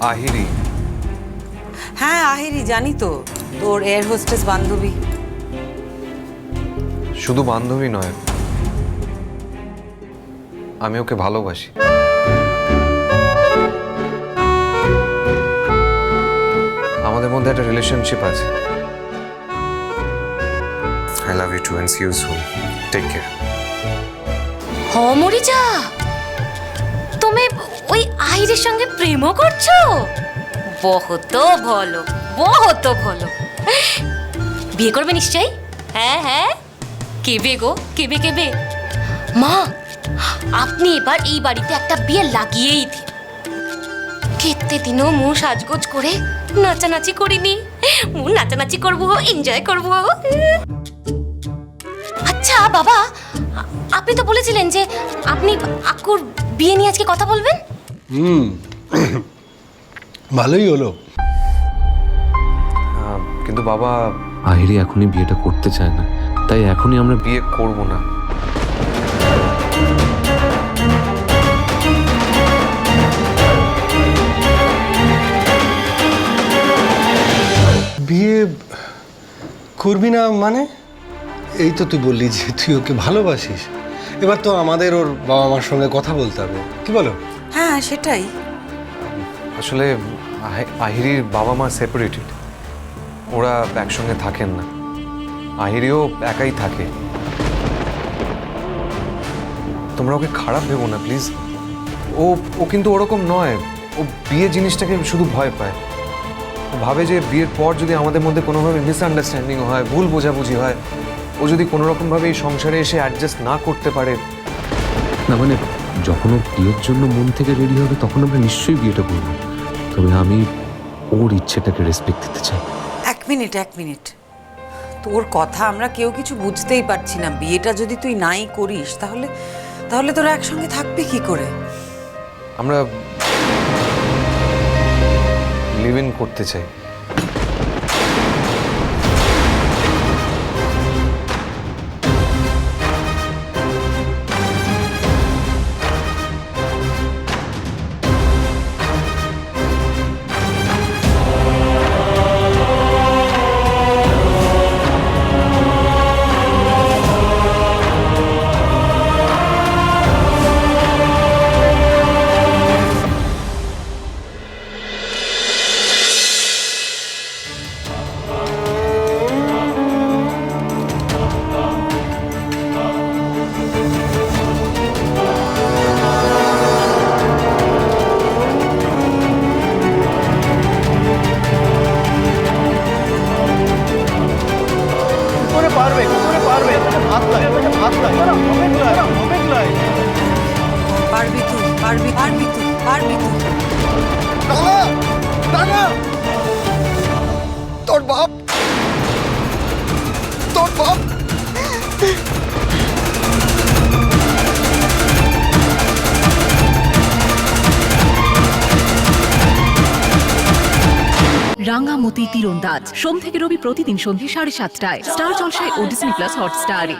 আহিরি। হ্যাঁ আহিরি, জানি তো, তোর এয়ার হোস্টেস বান্ধবী। শুধু বান্ধবী নয়, আমি ওকে ভালোবাসি। আমাদের মধ্যে একটা রিলেশনশিপ আছে। I love you too and see you soon. Take care. মরিচা, তুমি ওই আহিরের সঙ্গে প্রেমও করছো? বহুত ভালো, বহুত ভালো। বিয়ে করবে নিশ্চয়ই? হ্যাঁ হ্যাঁ। কেবে গো, কেবে কেবে? মা, আপনি এবার এই বাড়িতে একটা বিয়ে লাগিয়েই দিন। কেতে দিনও মুখ সাজগোজ করে নাচানাচি করিনি। মুখ নাচানাচি করবো, এনজয় করবো। আচ্ছা বাবা, আপনি তো বলেছিলেন যে আপনি আকুর বিয়ে নিয়ে আজকে কথা বলবেন। ভালোই হলো। কিন্তু বাবা, আহিরি এখনই বিয়েটা করতে চায় না, তাই এখনই আমরা বিয়ে করব না। বিয়ে করবি না মানে? এই তো তুই বললি যে তুই ওকে ভালোবাসিস। এবার তো আমাদের ওর বাবা মার সঙ্গে কথা বলতে হবে, কি বলো? হ্যাঁ সেটাই। আসলে আহিরির বাবা মা সেপারেটেড, ওরা একসঙ্গে থাকেন না। আহিরিও একাই থাকে। তোমরা ওকে খারাপ ভেবো না প্লিজ। ও কিন্তু ওরকম নয়। ও বিয়ে জিনিসটাকে শুধু ভয় পায়। ও ভাবে যে বিয়ের পর যদি আমাদের মধ্যে কোনোভাবে মিসআন্ডারস্ট্যান্ডিং হয়, ভুল বোঝাবুঝি হয়, ও যদি কোনোরকমভাবে এই সংসারে এসে অ্যাডজাস্ট না করতে পারে। না মানে, যখন ও বিয়ের জন্য মন থেকে রেডি হবে তখন আমরা নিশ্চয়ই বিয়েটা করবো। তবে আমি ওর ইচ্ছেটাকে রেসপেক্ট দিতে চাই। এক মিনিট, তোর কথা আমরা কেউ কিছু বুঝতেই পারছি না। বিয়েটা যদি তুই নাই করিস তাহলে তোরা একসঙ্গে থাকবি কি করে? আমরা লিভ ইন করতে চাই। পারবি তুই। তোর বাপ রাঙামতি তীরন্দাজ সোম থেকে রবি প্রতিদিন সন্ধ্যে 7:30টায় স্টার জলসায় ও ডিজনি প্লাস হটস্টারে।